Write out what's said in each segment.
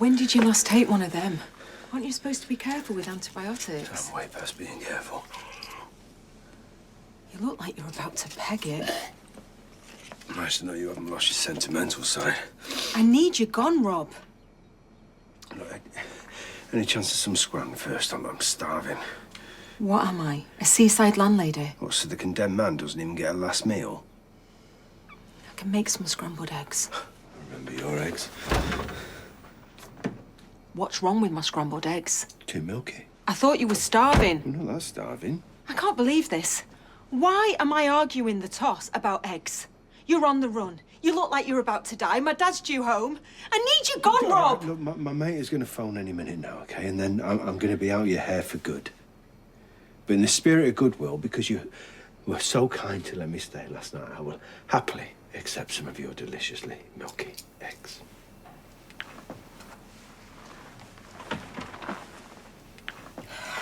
When did you last take one of them? Aren't you supposed to be careful with antibiotics? I'm way past being careful. You look like you're about to peg it. Nice to know you haven't lost your sentimental side. I need you gone, Rob. Look, any chance of some scran first? I'm starving. What am I? A seaside landlady? What, so the condemned man doesn't even get a last meal? I can make some scrambled eggs. Remember your eggs? What's wrong with my scrambled eggs? Too milky. I thought you were starving. I'm not that starving. I can't believe this. Why am I arguing the toss about eggs? You're on the run. You look like you're about to die. My dad's due home. I need you gone, Rob! Look, my mate is going to phone any minute now, OK? And then I'm going to be out your hair for good. But in the spirit of goodwill, because you were so kind to let me stay last night, I will happily accept some of your deliciously milky eggs.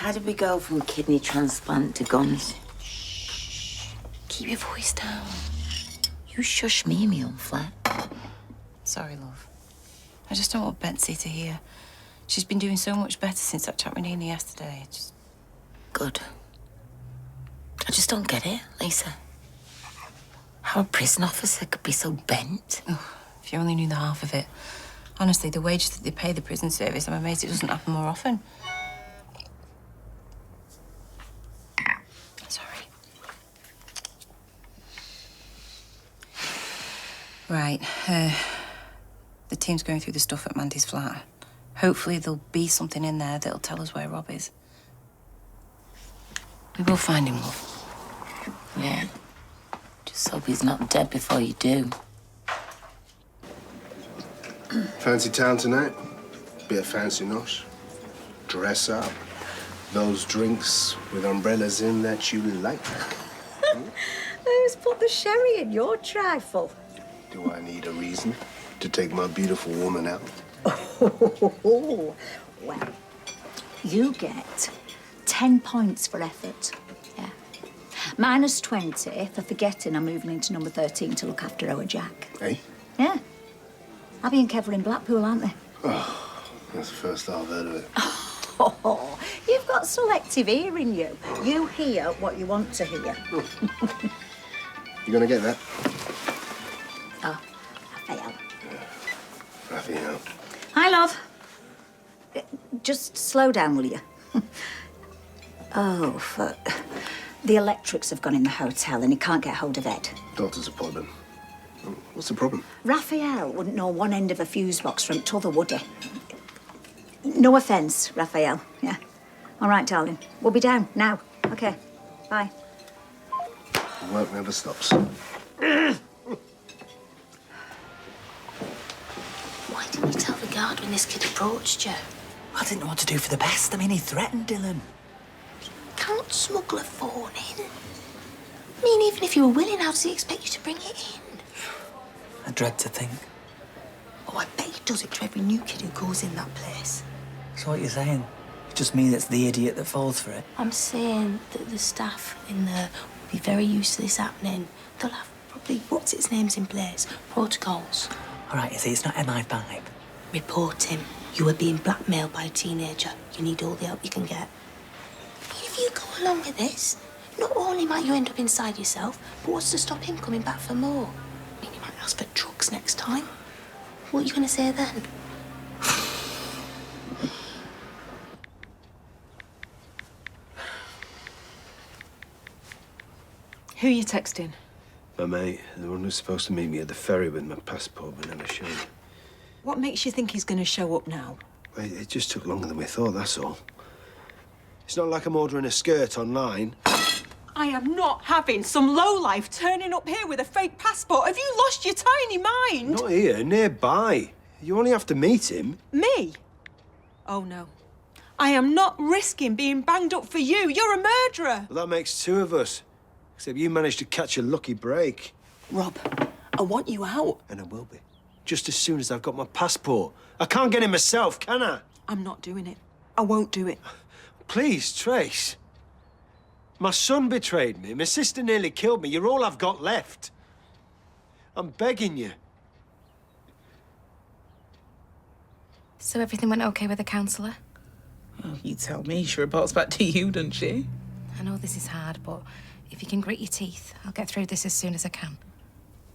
How did we go from kidney transplant to guns? Shh. Keep your voice down. You shush me in my own flat. Sorry, love. I just don't want Betsy to hear. She's been doing so much better since that chat with Nina yesterday. Good. I just don't get it, Lisa. How a prison officer could be so bent. Oh, if you only knew the half of it. Honestly, the wages that they pay the prison service, I'm amazed it doesn't happen more often. Sorry. Right, the team's going through the stuff at Mandy's flat. Hopefully there'll be something in there that'll tell us where Rob is. We will find him, love. Yeah. Just hope he's not dead before you do. Fancy town tonight? Bit of fancy nosh. Dress up. Those drinks with umbrellas in that you like. Who's put the sherry in your trifle? Do I need a reason to take my beautiful woman out? Oh, well, you get 10 points for effort. Yeah. Minus 20 for forgetting I'm moving into number 13 to look after our Jack. Hey? Yeah. Abby and Kev are in Blackpool, aren't they? Oh, that's the first I've heard of it. Oh, you've got selective hearing, you. You hear what you want to hear. You gonna get that? Oh, Raphael. Raphael. Hi, love. Just slow down, will you? Oh, fuck. The electrics have gone in the hotel and he can't get hold of Ed. Doctor's appointment. What's the problem? Raphael wouldn't know one end of a fuse box from t'other, would he? No offence, Raphael. Yeah. All right, darling. We'll be down now. OK. Bye. The work never stops. Why didn't you tell the guard when this kid approached you? I didn't know what to do for the best. I mean, he threatened Dylan. Can't smuggle a phone in. I mean, even if you were willing, how does he expect you to bring it in? I dread to think. Oh, I bet he does it to every new kid who goes in that place. So what you're saying? It's just me that's the idiot that falls for it. I'm saying that the staff in there will be very used to this happening. They'll have probably what's-its-names in place, protocols. All right, you see, it's not MI5. Report him. You are being blackmailed by a teenager. You need all the help you can get. If you go along with this, not only might you end up inside yourself, but what's to stop him coming back for more? I mean, he might ask for drugs next time. What are you going to say then? Who are you texting? My mate, the one who's supposed to meet me at the ferry with my passport but never showed. What makes you think he's going to show up now? It just took longer than we thought, that's all. It's not like I'm ordering a skirt online. I am not having some lowlife turning up here with a fake passport. Have you lost your tiny mind? Not here, nearby. You only have to meet him. Me? Oh, no. I am not risking being banged up for you. You're a murderer. Well, that makes two of us. Except you managed to catch a lucky break. Rob, I want you out. And I will be. Just as soon as I've got my passport. I can't get it myself, can I? I'm not doing it. I won't do it. Please, Trace. My son betrayed me. My sister nearly killed me. You're all I've got left. I'm begging you. So everything went okay with the counsellor? Well, you tell me. She reports back to you, doesn't she? I know this is hard, but if you can grit your teeth, I'll get through this as soon as I can.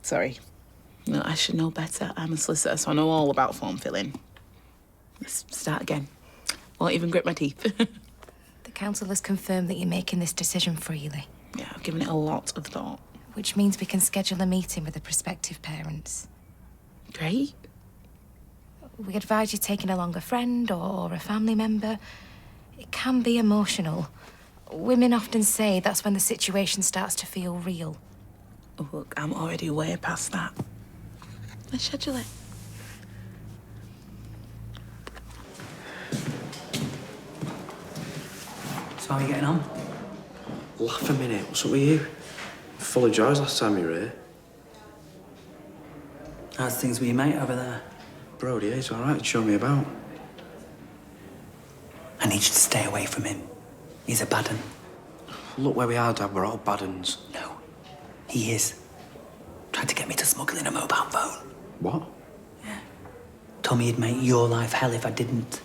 Sorry. No, I should know better. I'm a solicitor, so I know all about form filling. Let's start again. Won't even grit my teeth. The counsellor's confirmed that you're making this decision freely. Yeah, I've given it a lot of thought. Which means we can schedule a meeting with the prospective parents. Great. We advise you taking along a friend or a family member. It can be emotional. Women often say that's when the situation starts to feel real. Oh, look, I'm already way past that. Let's schedule it. So how are you getting on? Laugh a minute. What's up with you? Full of joys last time you were here. How's things with your mate over there? Brody, he's all right. Show me about. I need you to stay away from him. He's a bad un. Look where we are, Dad. We're all bad uns. No, he is. Tried to get me to smuggle in a mobile phone. What? Told me he'd make your life hell if I didn't.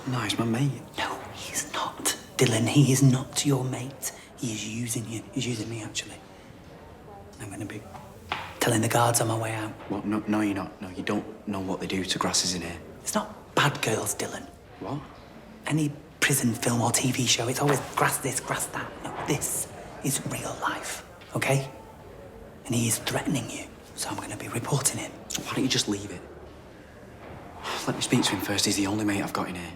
No, he's my mate. No, he's not. Dylan, he is not your mate. He is using you. He's using me, actually. I'm going to be telling the guards on my way out. What? No, you're not. No, you don't know what they do to grasses in here. It's not bad girls, Dylan. What? Any prison film or TV show, it's always grass this, grass that. No, this is real life, okay? And he is threatening you, so I'm going to be reporting him. Why don't you just leave it? Let me speak to him first. He's the only mate I've got in here.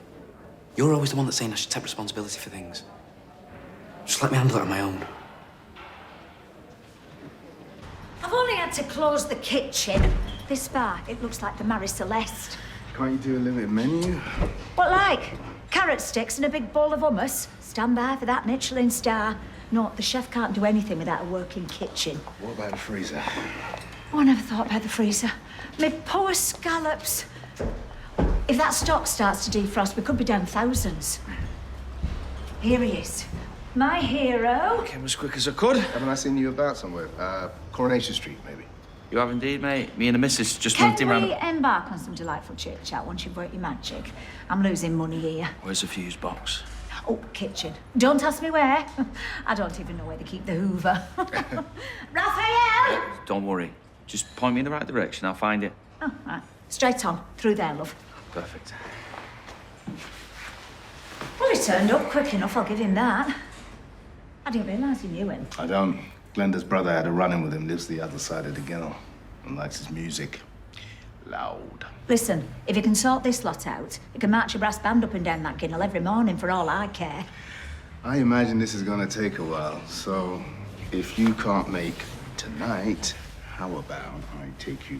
You're always the one that's saying I should take responsibility for things. Just let me handle it on my own. I've only had to close the kitchen. This far, it looks like the Marie Celeste. Can't you do a limited menu? What like? Carrot sticks and a big bowl of hummus. Stand by for that Michelin star. No, the chef can't do anything without a working kitchen. What about the freezer? Oh, I never thought about the freezer. My poor scallops. If that stock starts to defrost, we could be down thousands. Here he is. My hero. Came as quick as I could. Haven't I seen you about somewhere? Coronation Street, maybe. You have indeed, mate. Me and the missus just Can moved him round. we embark on some delightful chit-chat once you've worked your magic? I'm losing money here. Where's the fuse box? Oh, kitchen. Don't ask me where. I don't even know where they keep the Hoover. Raphael! Don't worry. Just point me in the right direction. I'll find it. Oh, right. Straight on. Through there, love. Perfect. Well, he turned up quick enough, I'll give him that. I didn't realise he knew him. I don't. Glenda's brother had a run-in with him, lives the other side of the gill, and likes his music loud. Listen, if you can sort this lot out, you can march a brass band up and down that ginnel every morning for all I care. I imagine this is gonna take a while, so if you can't make tonight, how about I take you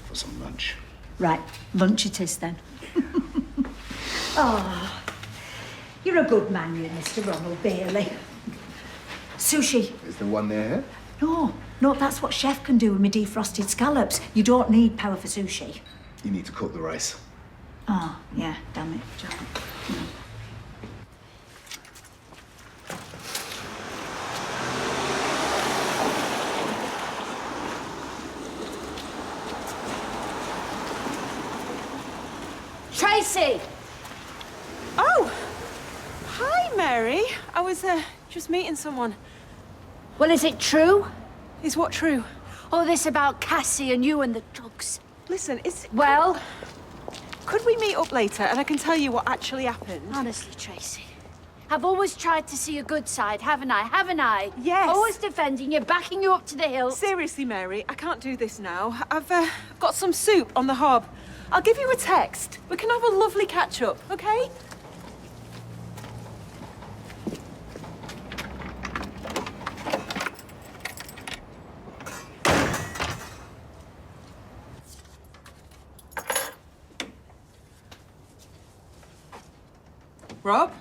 for some lunch? Right, lunch it is then. Oh, you're a good man, you, Mr. Ronald Bailey. Sushi. Is the one there here? No, that's what chef can do with me defrosted scallops. You don't need power for sushi. You need to cook the rice. Oh, yeah, damn it, John. Tracy! Oh! Hi, Mary. I was just meeting someone. Well, is it true? Is what true? All this about Cassie and you and the drugs. Listen, is... Well? Could we meet up later and I can tell you what actually happened? Honestly, Tracy, I've always tried to see your good side, haven't I? Haven't I? Yes. Always defending you, backing you up to the hilt. Seriously, Mary, I can't do this now. I've got some soup on the hob. I'll give you a text. We can have a lovely catch-up, okay? Rob?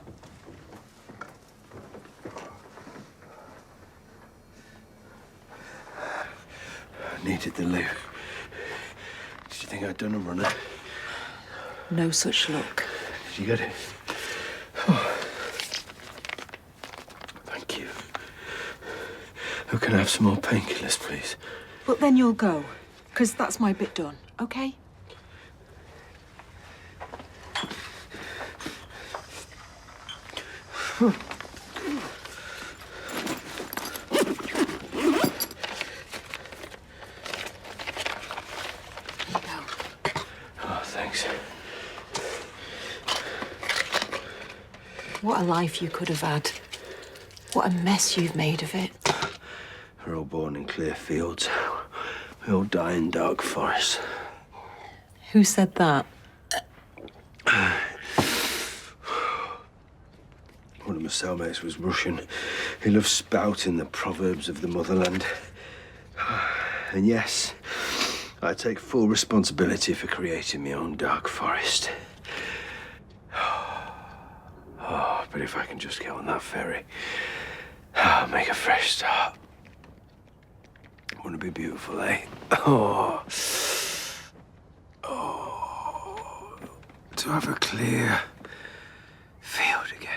I needed the loo. Did you think I'd done a runner? No such luck. Did you get it? Oh. Thank you. Oh, can I have some more painkillers, please? But then you'll go, because that's my bit done, okay? Oh, thanks. What a life you could have had. What a mess you've made of it. We're all born in clear fields. We all die in dark forests. Who said that? One of my cellmates was Russian. He loved spouting the proverbs of the motherland. And yes, I take full responsibility for creating my own dark forest. Oh, but if I can just get on that ferry, I'll make a fresh start. Wouldn't it be beautiful, eh? Oh. Oh. To have a clear field again.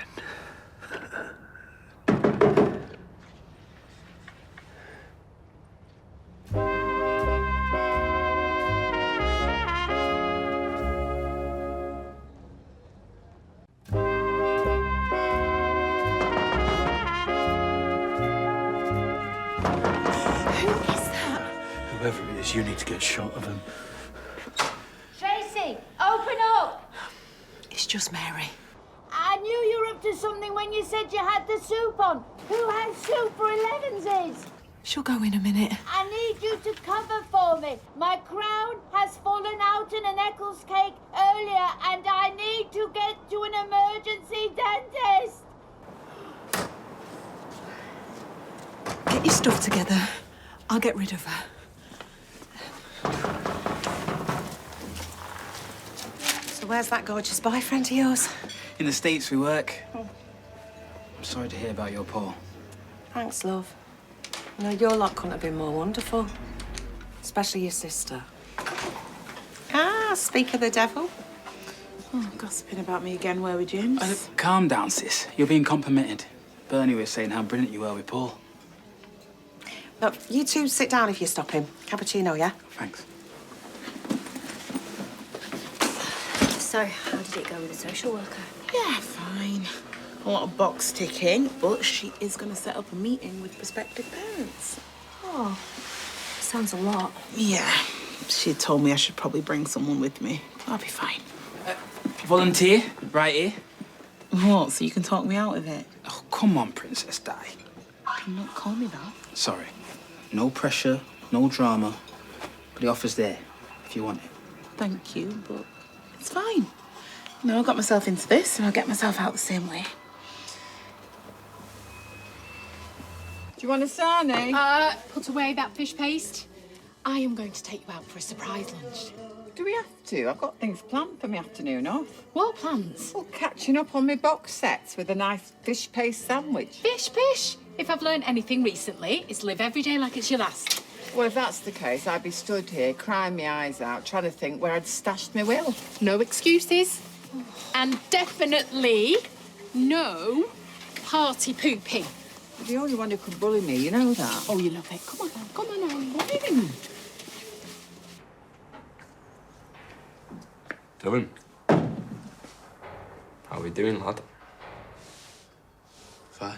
Whoever it is, you need to get shot of him. Tracy, open up! It's just Mary. I knew you were up to something when you said you had the soup on. Who has soup for 11s? She'll go in a minute. I need you to cover for me. My crown has fallen out in an Eccles cake earlier, and I need to get to an emergency dentist. Get your stuff together. I'll get rid of her. So where's that gorgeous boyfriend of yours? In the States we work. I'm sorry to hear about your Paul. Thanks, love. You know, your lot couldn't have been more wonderful. Especially your sister. Ah, speak of the devil. Oh, gossiping about me again, were we, James? Calm down, sis. You're being complimented. Bernie was saying how brilliant you were with Paul. Look, you two sit down if you stop him. Cappuccino, yeah? Thanks. So, how did it go with the social worker? Yeah, fine. A lot of box ticking, but she is going to set up a meeting with prospective parents. Oh, sounds a lot. Yeah, she told me I should probably bring someone with me. I'll be fine. Volunteer, right here. What, so you can talk me out of it? Oh, come on, Princess Di. Can you not call me that? Sorry. No pressure, no drama. But the offer's there, if you want it. Thank you, but it's fine. You know, I got myself into this, and I'll get myself out the same way. Do you want a sarnie? Put away that fish paste. I am going to take you out for a surprise lunch. Do we have to? I've got things planned for my afternoon off. What plans? Well, catching up on my box sets with a nice fish paste sandwich. Fish pish? If I've learned anything recently, it's live every day like it's your last. Well, if that's the case, I'd be stood here crying my eyes out, trying to think where I'd stashed my will. No excuses. And definitely no party pooping. You're the only one who can bully me, you know that. Oh, you love it. Come on now. What are you doing? Dylan. How are we doing, lad? Fine.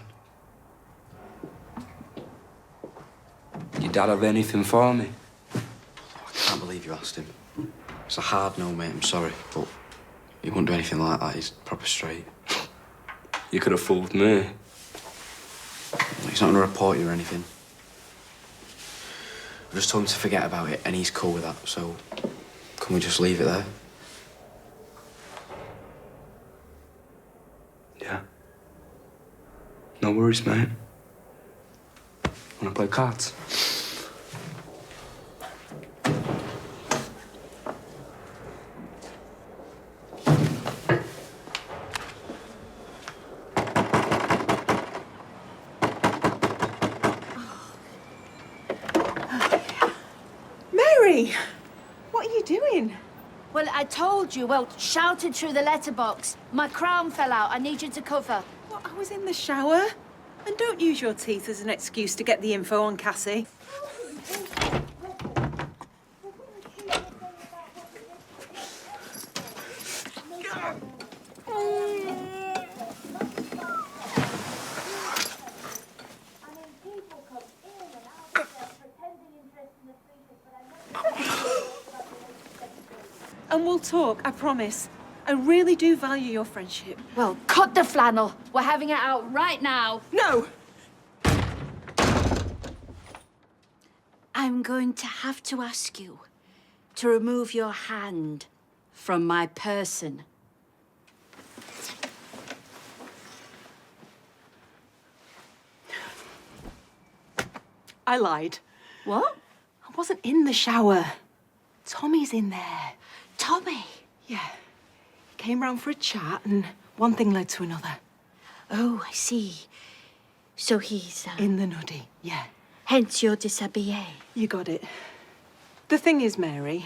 Your dad have anything for me? I can't believe you asked him. It's a hard no, mate, I'm sorry, but he wouldn't do anything like that. He's proper straight. You could have fooled me. He's not going to report you or anything. I just told him to forget about it, and he's cool with that, so can we just leave it there? Yeah. No worries, mate. Wanna play cards? Mary! What are you doing? Well, I told you, shouted through the letterbox. My crown fell out. I need you to cover. What, I was in the shower? And don't use your teeth as an excuse to get the info on Cassie. we'll talk, I promise. I really do value your friendship. Well, cut the flannel. We're having it out right now. No! I'm going to have to ask you to remove your hand from my person. I lied. What? I wasn't in the shower. Tommy's in there. Tommy? Yeah. He came round for a chat and one thing led to another. Oh, I see. So he's... In the nuddy, yeah. Hence your dishabille. You got it. The thing is, Mary,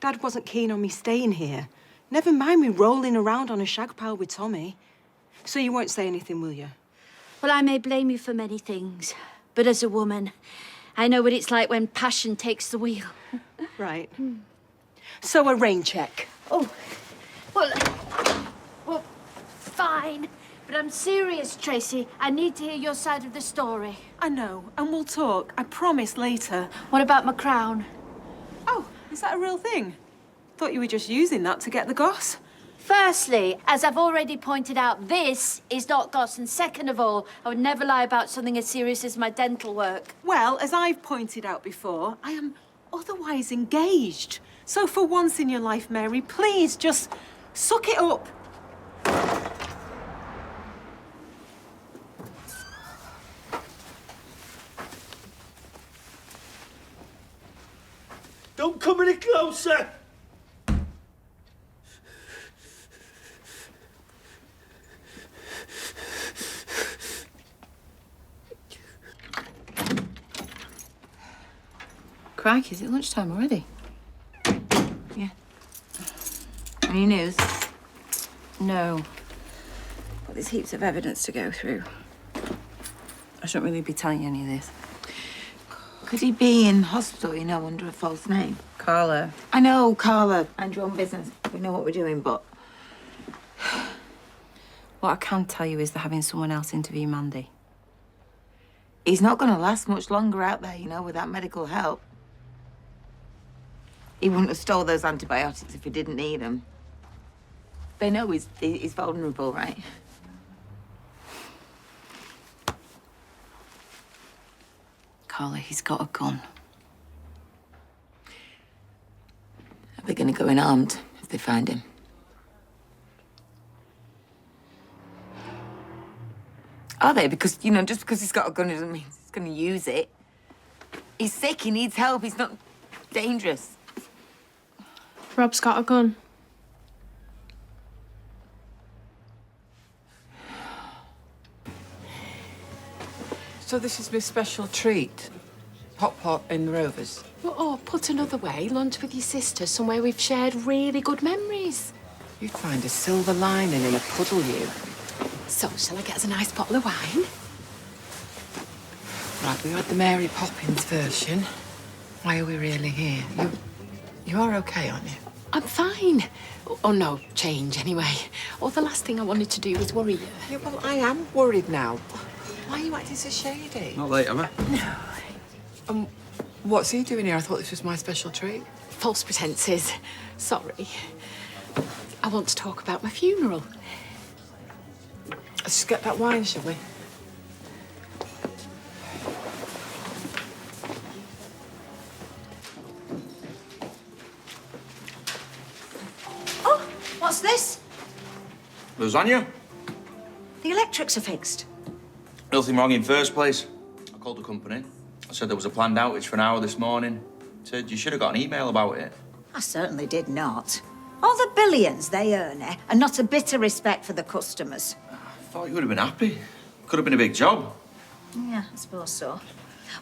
Dad wasn't keen on me staying here. Never mind me rolling around on a shag pile with Tommy. So you won't say anything, will you? Well, I may blame you for many things, but as a woman, I know what it's like when passion takes the wheel. Right. So a rain check. Oh, well, fine. But I'm serious, Tracy. I need to hear your side of the story. I know, and we'll talk. I promise later. What about my crown? Oh, is that a real thing? Thought you were just using that to get the goss. Firstly, as I've already pointed out, this is not goss. And second of all, I would never lie about something as serious as my dental work. Well, as I've pointed out before, I am otherwise engaged. So for once in your life, Mary, please just suck it up. Don't come any closer! Crikey, is it lunchtime already? Yeah. Any news? No. But there's heaps of evidence to go through. I shouldn't really be telling you any of this. Could he be in hospital, you know, under a false name? Carla. I know, Carla. Mind your own business. We know what we're doing, but... What I can tell you is they're having someone else interview Mandy. He's not going to last much longer out there, you know, without medical help. He wouldn't have stole those antibiotics if he didn't need them. They know he's vulnerable, right? Carla, he's got a gun. Are they going to go in armed if they find him? Are they? Because, you know, just because he's got a gun doesn't mean he's going to use it. He's sick, he needs help, he's not dangerous. Rob's got a gun. So this is my special treat? Pot in the Rovers? Well, or put another way, lunch with your sister, somewhere we've shared really good memories. You'd find a silver lining in a puddle, you. So, shall I get us a nice bottle of wine? Right, we had the Mary Poppins version. Why are we really here? You are okay, aren't you? I'm fine. Oh, no, change anyway. Oh, the last thing I wanted to do was worry you. Yeah, well, I am worried now. Why are you acting so shady? Not late, am I? No. What's he doing here? I thought this was my special treat. False pretenses. Sorry. I want to talk about my funeral. Let's just get that wine, shall we? Oh, what's this? Lasagna? The electrics are fixed. Nothing wrong in first place. I called the company. I said there was a planned outage for an hour this morning. Said you should have got an email about it. I certainly did not. All the billions they earn, and not a bit of respect for the customers. I thought you would have been happy. Could have been a big job. Yeah, I suppose so.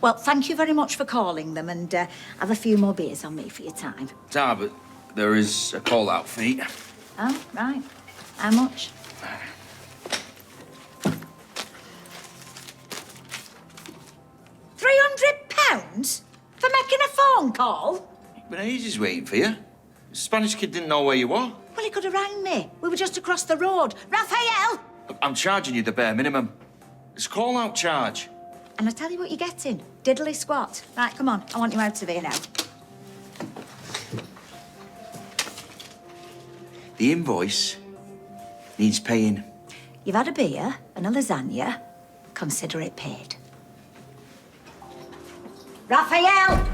Well, thank you very much for calling them, and have a few more beers on me for your time. But there is a call-out fee. Oh, right. How much? £300 for making a phone call? It's been ages waiting for you. The Spanish kid didn't know where you were. Well, he could have rang me. We were just across the road. Raphael! Look, I'm charging you the bare minimum. It's a call-out charge. And I tell you what you're getting. Diddly squat. Right, come on. I want you out of here now. The invoice needs paying. You've had a beer and a lasagna. Consider it paid. Raphael!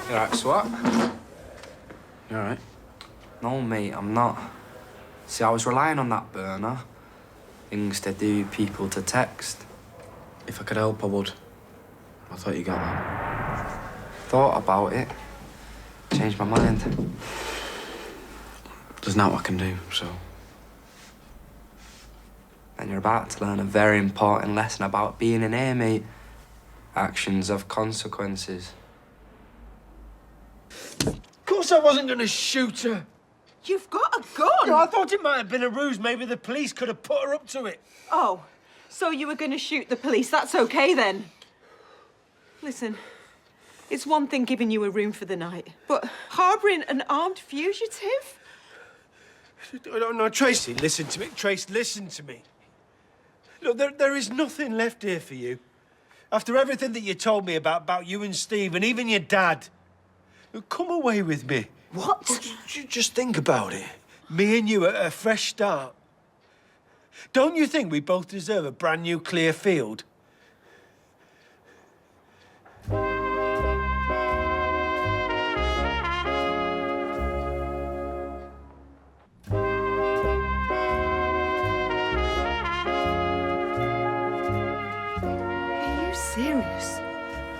You alright, Swat? You alright? No, mate, I'm not. See, I was relying on that burner. Things to do, people to text. If I could help, I would. I thought you got that. Thought about it. Changed my mind. There's not what I can do, so... And you're about to learn a very important lesson about being an air, mate. Actions have consequences. Of course I wasn't going to shoot her. You've got a gun! You know, I thought it might have been a ruse. Maybe the police could have put her up to it. Oh, so you were going to shoot the police. That's okay, then. Listen, it's one thing giving you a room for the night, but harbouring an armed fugitive? No, Tracy, listen to me. Trace, listen to me. Look, there is nothing left here for you. After everything that you told me about you and Steve and even your dad. Come away with me. What? Well, just think about it. Me and you, a fresh start. Don't you think we both deserve a brand new clear field? Are you serious?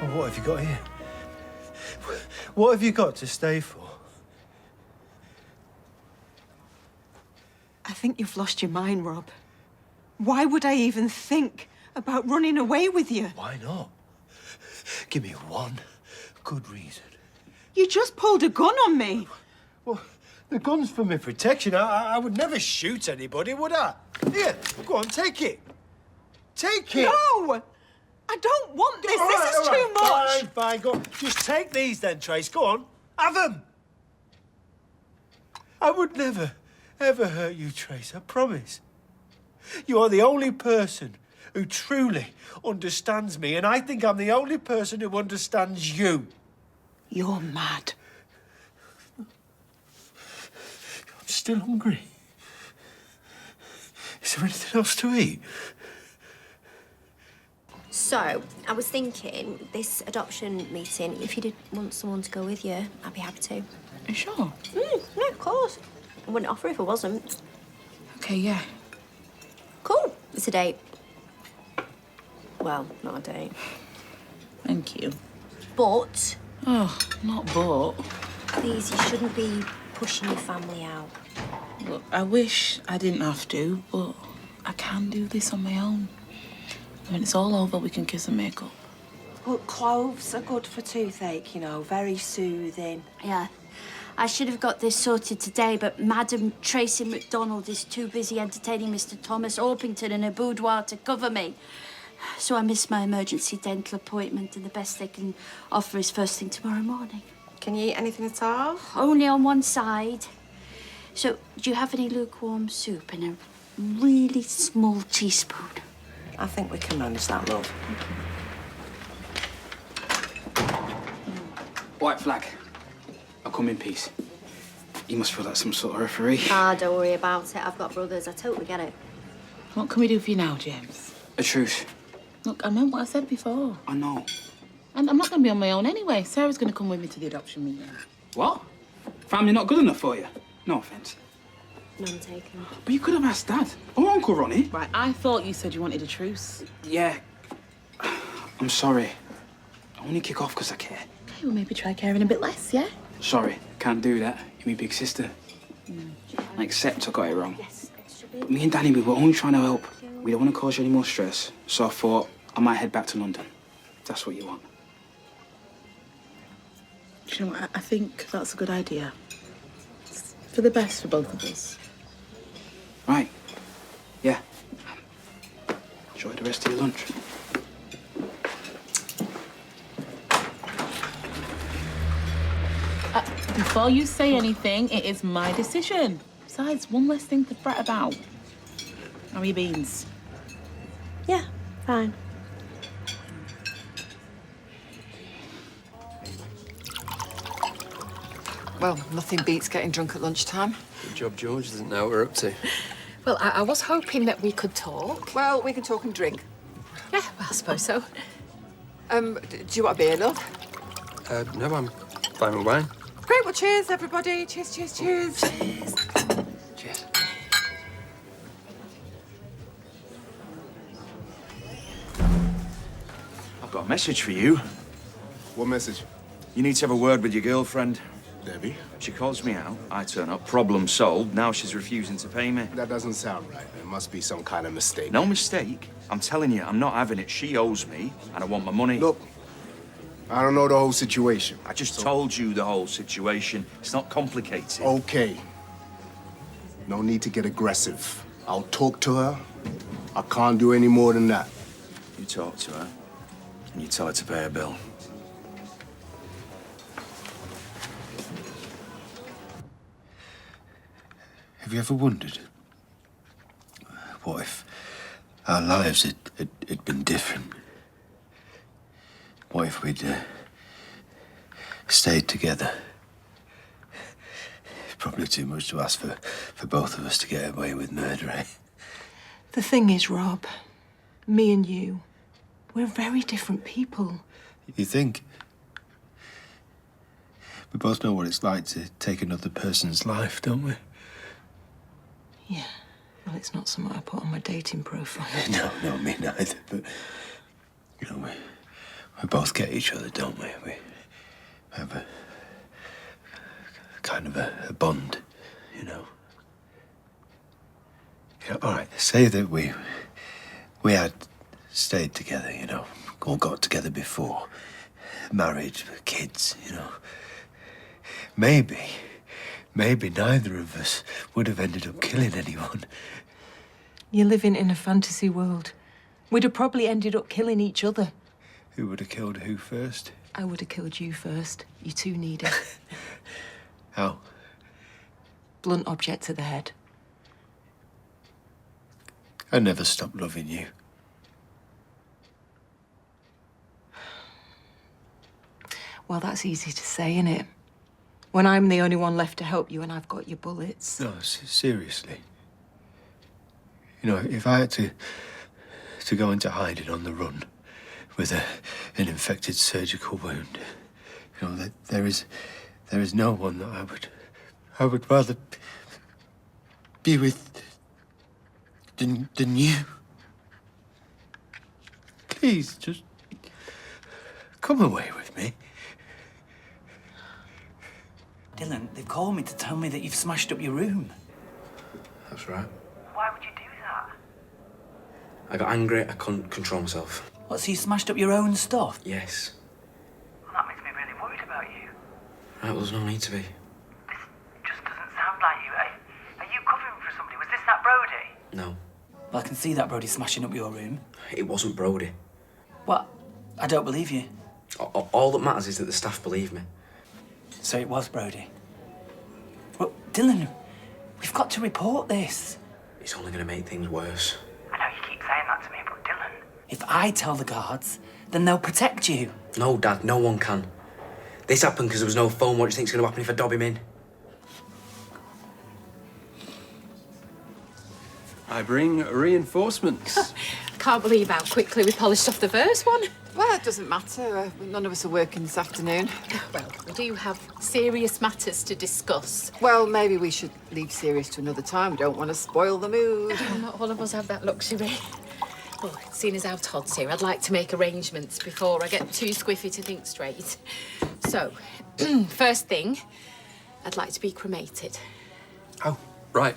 Well, what have you got here? What have you got to stay for? I think you've lost your mind, Rob. Why would I even think about running away with you? Why not? Give me one good reason. You just pulled a gun on me. Well, the gun's for my protection. I would never shoot anybody, would I? Here, go on, take it. Take it. No! I don't want this. All This right, is all too right. much. Fine, go on. Just take these then, Trace. Go on. Have them. I would never, ever hurt you, Trace. I promise. You are the only person who truly understands me, and I think I'm the only person who understands you. You're mad. I'm still hungry. Is there anything else to eat? So, I was thinking, this adoption meeting, if you did want someone to go with you, I'd be happy to. Are you sure? No, of course. I wouldn't offer if I wasn't. Okay, yeah. Cool. It's a date. Well, not a date. Thank you. But... Oh, not but. Please, you shouldn't be pushing your family out. Look, I wish I didn't have to, but I can do this on my own. When it's all over, we can kiss and make up. Well, cloves are good for toothache, you know, very soothing. Yeah. I should have got this sorted today, but Madam Tracy MacDonald is too busy entertaining Mr. Thomas Orpington in her boudoir to cover me. So I missed my emergency dental appointment, and the best they can offer is first thing tomorrow morning. Can you eat anything at all? Only on one side. So, do you have any lukewarm soup in a really small teaspoon? I think we can manage that, love. White flag. I'll come in peace. You must feel like some sort of referee. Ah, don't worry about it. I've got brothers. I totally get it. What can we do for you now, James? A truce. Look, I meant what I said before. I know. And I'm not going to be on my own anyway. Sarah's going to come with me to the adoption meeting. What? Family not good enough for you? No offence. None taken. But you could have asked Dad or Uncle Ronnie. Right, I thought you said you wanted a truce. Yeah. I'm sorry. I only kick off because I care. Okay, well, maybe try caring a bit less, yeah? Sorry, can't do that. You're my big sister. I accept I got it wrong. But me and Danny, we were only trying to help. We don't want to cause you any more stress. So I thought I might head back to London. If that's what you want. Do you know what? I think that's a good idea. It's for the best for both of us. Right. Yeah. Enjoy the rest of your lunch. Before you say anything, it is my decision. Besides, one less thing to fret about. How are your beans? Yeah, fine. Well, nothing beats getting drunk at lunchtime. Good job George doesn't know what we're up to. Well, I was hoping that we could talk. Well, we can talk and drink. Yeah, well, I suppose so. Do you want a beer, love? No, I'm fine with wine. Great, well, cheers, everybody. Cheers, cheers, cheers. Cheers. Cheers. I've got a message for you. What message? You need to have a word with your girlfriend. Debbie? She calls me out, I turn up, problem solved. Now she's refusing to pay me. That doesn't sound right. There must be some kind of mistake. No mistake. I'm telling you, I'm not having it. She owes me, and I want my money. Look, I don't know the whole situation. I just told you the whole situation. It's not complicated. Okay. No need to get aggressive. I'll talk to her. I can't do any more than that. You talk to her, and you tell her to pay her bill. Have you ever wondered, what if our lives had been different? What if we'd stayed together? Probably too much to ask for both of us to get away with murder, eh? The thing is, Rob, me and you, we're very different people. You think? We both know what it's like to take another person's life, don't we? Yeah. Well, it's not something I put on my dating profile. No, me neither. But, you know, we both get each other, don't we? We have a kind of a bond, you know. You know, all right, say that we had stayed together, you know, or got together before, married, kids, you know. Maybe neither of us would have ended up killing anyone. You're living in a fantasy world. We'd have probably ended up killing each other. Who would have killed who first? I would have killed you first. You're too needy. How? Blunt object to the head. I never stopped loving you. Well, that's easy to say, innit? When I'm the only one left to help you and I've got your bullets. No, seriously. You know, if I had to go into hiding on the run with an infected surgical wound, you know, there is no one that I would rather be with than you. Please, just come away with me. Dylan, they've called me to tell me that you've smashed up your room. That's right. Why would you do that? I got angry, I couldn't control myself. What, so you smashed up your own stuff? Yes. Well, that makes me really worried about you. Right, well, there's no need to be. This just doesn't sound like you. Are you covering for somebody? Was this that Brody? No. Well, I can see that Brody smashing up your room. It wasn't Brody. What? I don't believe you. All that matters is that the staff believe me. So it was Brody. Well, Dylan, we've got to report this. It's only going to make things worse. I know you keep saying that to me, but Dylan... If I tell the guards, then they'll protect you. No, Dad, no one can. This happened because there was no phone. What do you think's going to happen if I dob him in? I bring reinforcements. Can't believe how quickly we polished off the first one. Well, it doesn't matter. None of us are working this afternoon. Well, we do have serious matters to discuss. Well, maybe we should leave serious to another time. We don't want to spoil the mood. Not all of us have that luxury. Well, seeing as how Todd's here, I'd like to make arrangements before I get too squiffy to think straight. So, first thing, I'd like to be cremated. Oh, right.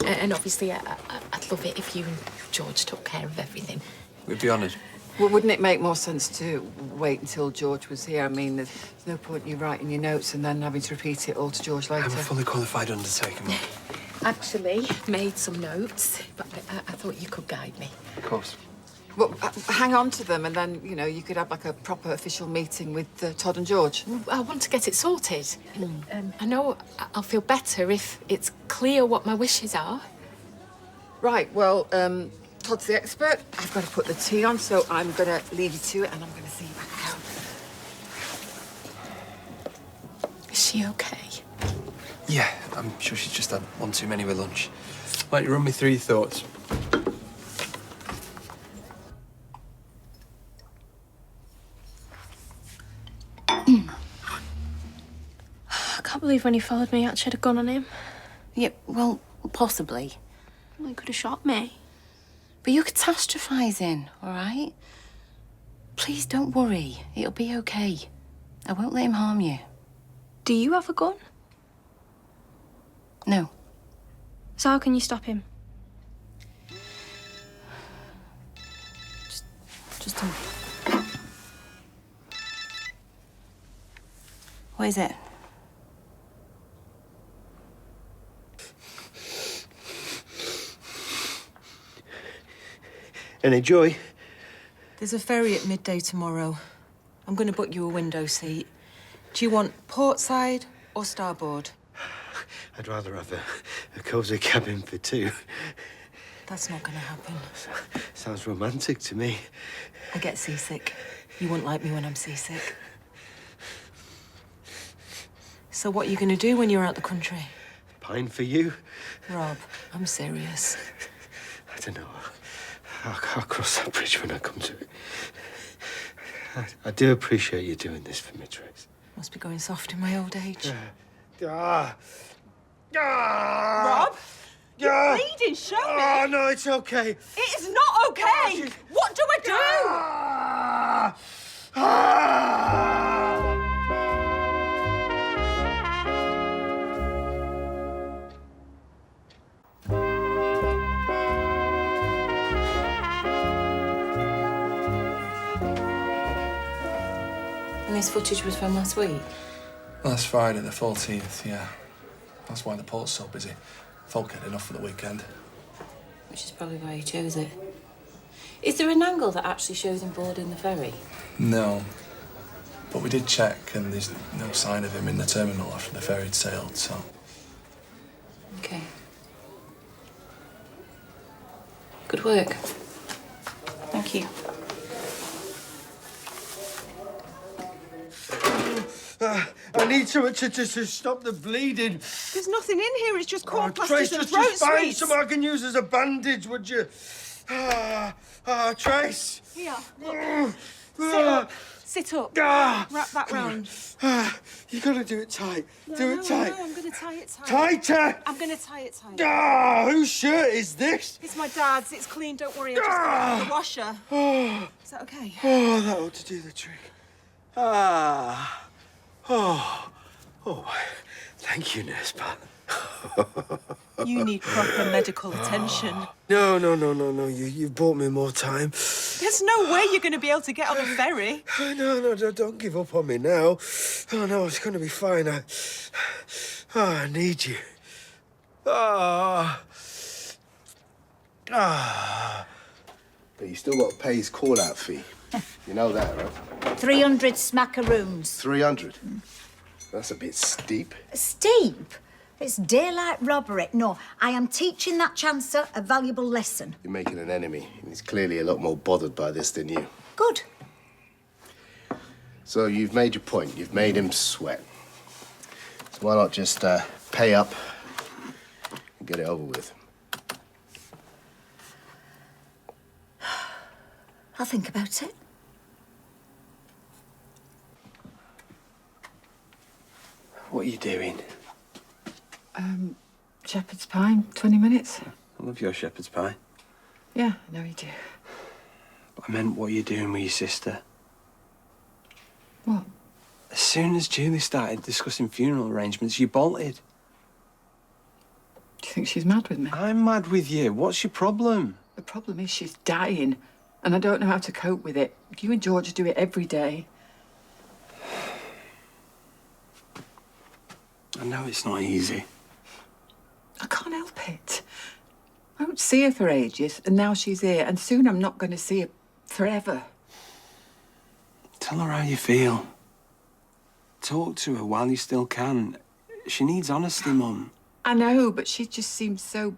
And obviously, I'd love it if you and George took care of everything. We'd be honoured. Well, wouldn't it make more sense to wait until George was here? I mean, there's no point in you writing your notes and then having to repeat it all to George later. I'm a fully qualified undertaker, Mum. Actually, made some notes, but I thought you could guide me. Of course. Well, hang on to them and then, you know, you could have like a proper official meeting with Todd and George. I want to get it sorted. I know I'll feel better if it's clear what my wishes are. Right, well, Todd's the expert. I've got to put the tea on, so I'm going to leave you to it and I'm going to see you back home. she okay? Yeah, I'm sure she's just had one too many with lunch. Why don't you run me through your thoughts? I can't believe when he followed me, I actually had a gun on him. Yeah, well, possibly. Well, he could have shot me. But you're catastrophising, all right? Please don't worry. It'll be okay. I won't let him harm you. Do you have a gun? No. So how can you stop him? Just don't. What is it? Any joy? There's a ferry at midday tomorrow. I'm going to book you a window seat. Do you want port side or starboard? I'd rather have a cosy cabin for two. That's not going to happen. Sounds romantic to me. I get seasick. You won't like me when I'm seasick. So what are you going to do when you're out the country? Pine for you? Rob, I'm serious. I don't know. I'll cross that bridge when I come to it. I do appreciate you doing this for me, Trace. Must be going soft in my old age. Rob? You're bleeding, show me! Oh, no, it's okay. It is not okay! What do I do? And this footage was from last week? Last Friday, the 14th, yeah. That's why the port's so busy. Folk had enough for the weekend. Which is probably why you chose it. Is there an angle that actually shows him boarding the ferry? No. But we did check, and there's no sign of him in the terminal after the ferry had sailed, so... Okay. Good work. Thank you. I need something to stop the bleeding. There's nothing in here. It's just corn Trace, plasters and just throat find sweets. something I can use as a bandage, would you? Trace. Here, look. Sit up. Sit up. Wrap that round. You gotta do it tight. Do it No, tight. I'm going to tie it tight. Tighter. I'm going to tie it tight. Whose shirt is this? It's my dad's. It's clean. Don't worry. I just got it out of the washer. Is that okay? Oh, that ought to do the trick. Thank you, nurse Pat. You need proper medical attention. No. You've bought me more time. There's no way you're going to be able to get on a ferry. No, don't give up on me now. Oh, no, it's going to be fine. I need you. But you still got to pay his call-out fee. You know that, right? 300 smackaroons. 300? That's a bit steep. Steep? It's daylight robbery. No, I am teaching that chancer a valuable lesson. You're making an enemy, and he's clearly a lot more bothered by this than you. Good. So you've made your point. You've made him sweat. So why not just pay up and get it over with? I'll think about it. What are you doing? Shepherd's pie, 20 minutes. I love your shepherd's pie. Yeah, I know you do. But I meant, what are you doing with your sister? What? As soon as Julie started discussing funeral arrangements, you bolted. Do you think she's mad with me? I'm mad with you. What's your problem? The problem is she's dying, and I don't know how to cope with it. You and George do it every day. I know it's not easy. I can't help it. I don't see her for ages, and now she's here, and soon I'm not going to see her forever. Tell her how you feel. Talk to her while you still can. She needs honesty, Mum. I know, but she just seems so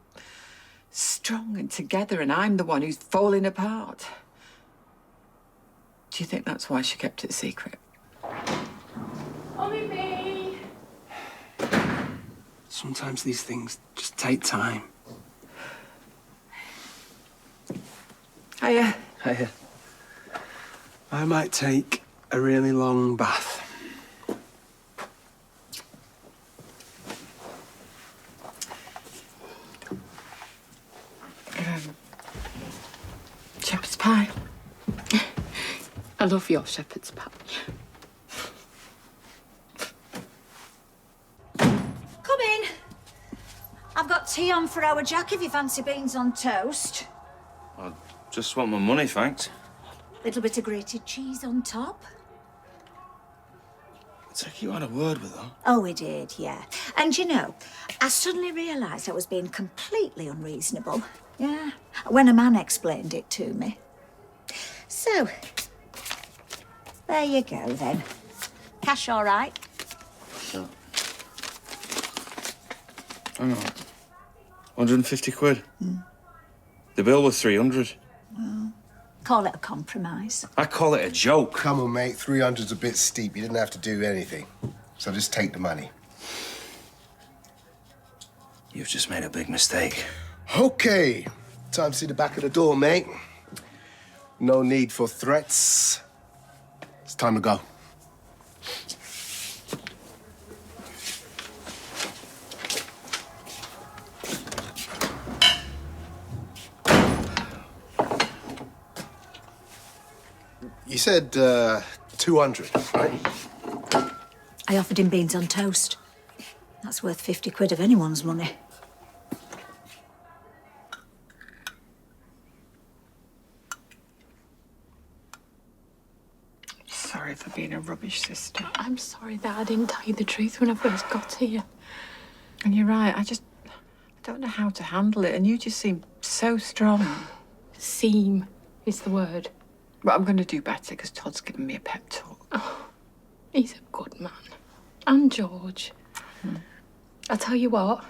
strong and together, and I'm the one who's falling apart. Do you think that's why she kept it secret? Ollie B. Sometimes these things just take time. Hiya. Hiya. I might take a really long bath. Shepherd's pie. I love your shepherd's pie. Come in. I've got tea on for our Jack if you fancy beans on toast. I just want my money, thanks. Little bit of grated cheese on top. It's like you had a word with her. Oh, we did, yeah. And you know, I suddenly realised I was being completely unreasonable. Yeah, when a man explained it to me. So, there you go then. Cash all right? So. Hang on. 150 quid. The bill was 300. Well, call it a compromise. I call it a joke. Come on, mate. 300's a bit steep. You didn't have to do anything. So just take the money. You've just made a big mistake. Okay. Time to see the back of the door, mate. No need for threats. It's time to go. You said 200, right? I offered him beans on toast. That's worth 50 quid of anyone's money. Sorry for being a rubbish sister. I'm sorry that I didn't tell you the truth when I first got here. And you're right, I don't know how to handle it, and you just seem so strong. Seem is the word. But I'm going to do better because Todd's given me a pep talk. Oh, he's a good man. And George. I'll tell you what,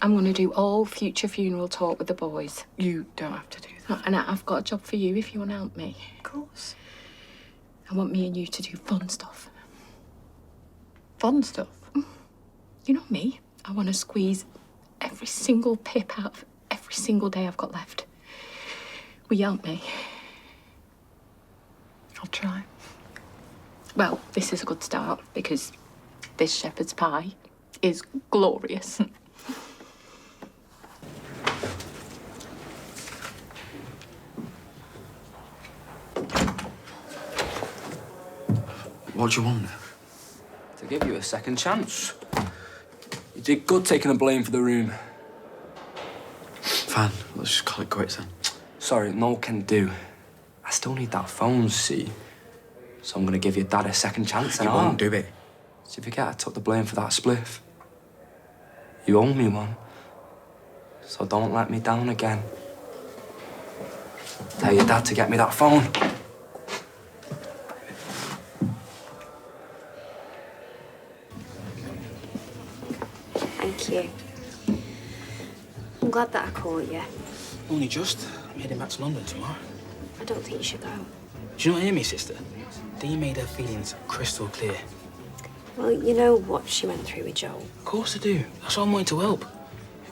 I'm going to do all future funeral talk with the boys. You don't have to do that. And I've got a job for you if you want to help me. Of course. I want me and you to do fun stuff. Fun stuff? You know me. I want to squeeze every single pip out of every single day I've got left. Will you help me? I'll try. Well, this is a good start because this shepherd's pie is glorious. What do you want? To give you a second chance. You did good taking the blame for the room. Fine, let's just call it quits then. Sorry, no can do. I still need that phone, see? So I'm gonna give your dad a second chance and You won't do it. So if you forget I took the blame for that spliff. You owe me one. So don't let me down again. Tell your dad to get me that phone. Thank you. I'm glad that I caught you. Only just. I'm heading back to London tomorrow. I don't think you should go. Do you not hear me, sister? Dee made her feelings crystal clear. Well, you know what she went through with Joel. Of course I do. That's why I'm wanting to help.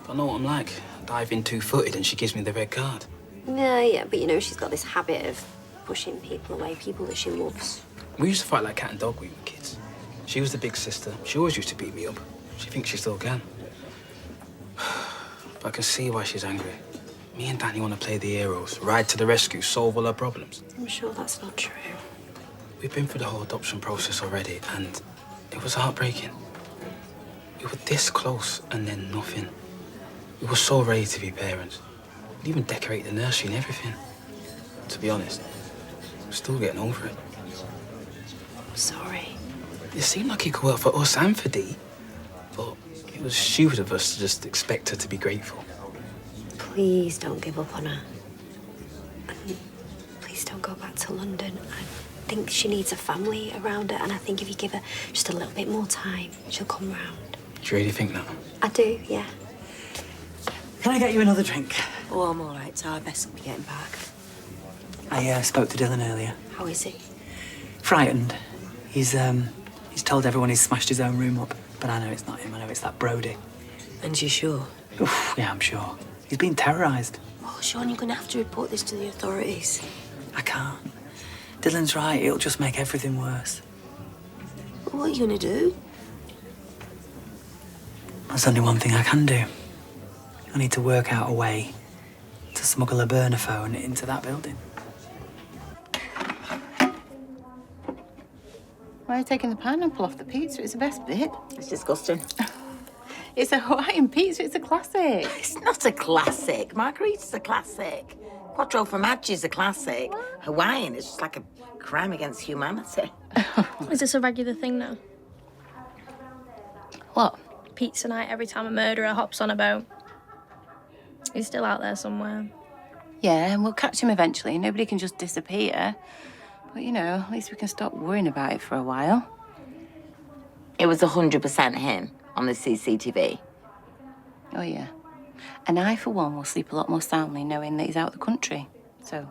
But I know what I'm like. I dive in two-footed and she gives me the red card. Yeah, but you know, she's got this habit of pushing people away, people that she loves. We used to fight like cat and dog when we were kids. She was the big sister. She always used to beat me up. She thinks she still can. But I can see why she's angry. Me and Danny want to play the heroes, ride to the rescue, solve all her problems. I'm sure that's not true. We've been through the whole adoption process already, and it was heartbreaking. We were this close, and then nothing. We were so ready to be parents. We'd even decorate the nursery and everything. To be honest, we're still getting over it. I'm sorry. It seemed like it could work for us and for Dee, but it was stupid of us to just expect her to be grateful. Please don't give up on her. And please don't go back to London. I think she needs a family around her, and I think if you give her just a little bit more time, she'll come round. Do you really think that? I do, yeah. Can I get you another drink? Oh, I'm all right, so I best be getting back. I spoke to Dylan earlier. How is he? Frightened. He's told everyone he's smashed his own room up, but I know it's not him. I know it's that Brody. And you sure? Oof, yeah, I'm sure. He's been terrorised. Oh, Sean, you're going to have to report this to the authorities. I can't. Dylan's right. It'll just make everything worse. What are you going to do? There's only one thing I can do. I need to work out a way to smuggle a burner phone into that building. Why are you taking the pineapple off the pizza? It's the best bit. It's disgusting. It's a Hawaiian pizza. It's a classic. It's not a classic. Margarita's a classic. Quattro Formaggio's a classic. Hawaiian is just like a crime against humanity. Is this a regular thing now? What? Pizza night every time a murderer hops on a boat. He's still out there somewhere. Yeah, and we'll catch him eventually. Nobody can just disappear. But, you know, at least we can stop worrying about it for a while. It was 100% him on the CCTV. Oh, yeah. And I, for one, will sleep a lot more soundly knowing that he's out of the country. So...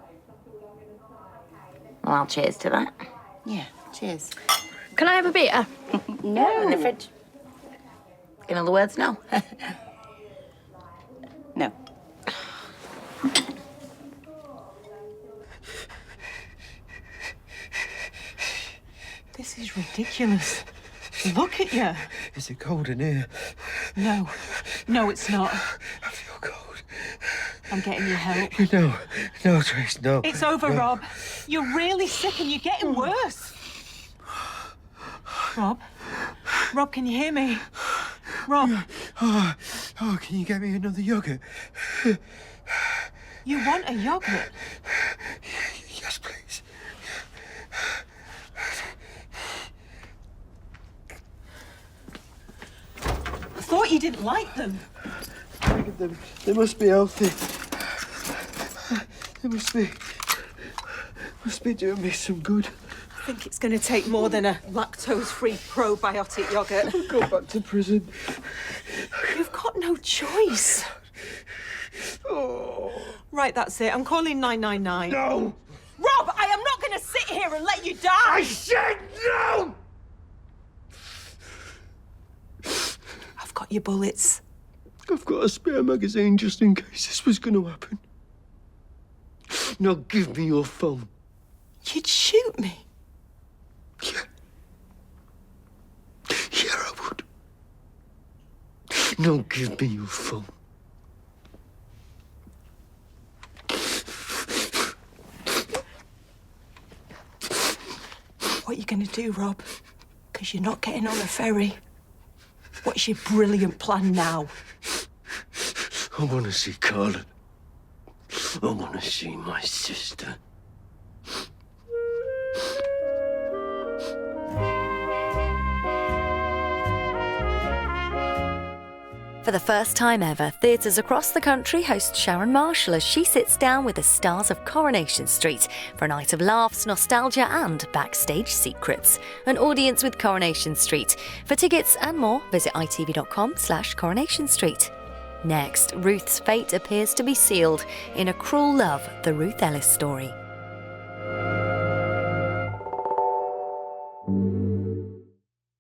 Well, I'll cheers to that. Yeah, cheers. Can I have a beer? No. In the fridge. In other words, no. No. This is ridiculous. Look at you. Is it cold in here? No. No, it's not. I feel cold. I'm getting you help. No, Trace, no. It's over, no. Rob. You're really sick and you're getting worse. Rob? Rob, can you hear me? Rob? Oh, can you get me another yogurt? You want a yogurt? Yes, please. I thought you didn't like them. Look at them. They must be healthy. They must be doing me some good. I think it's going to take more than a lactose-free probiotic yogurt. I'll go back to prison. You've got no choice. Oh. Right, that's it. I'm calling 999. No! Rob, I am not going to sit here and let you die! I said no! I've got your bullets. I've got a spare magazine just in case this was going to happen. Now give me your phone. You'd shoot me? Yeah. Yeah, I would. Now give me your phone. What are you going to do, Rob? Because you're not getting on a ferry. What's your brilliant plan now? I want to see Carla. I want to see my sister. For the first time ever, theatres across the country host Sharon Marshall as she sits down with the stars of Coronation Street for a night of laughs, nostalgia and backstage secrets. An audience with Coronation Street. For tickets and more, visit itv.com/Coronation Street. Next, Ruth's fate appears to be sealed in A Cruel Love, the Ruth Ellis story.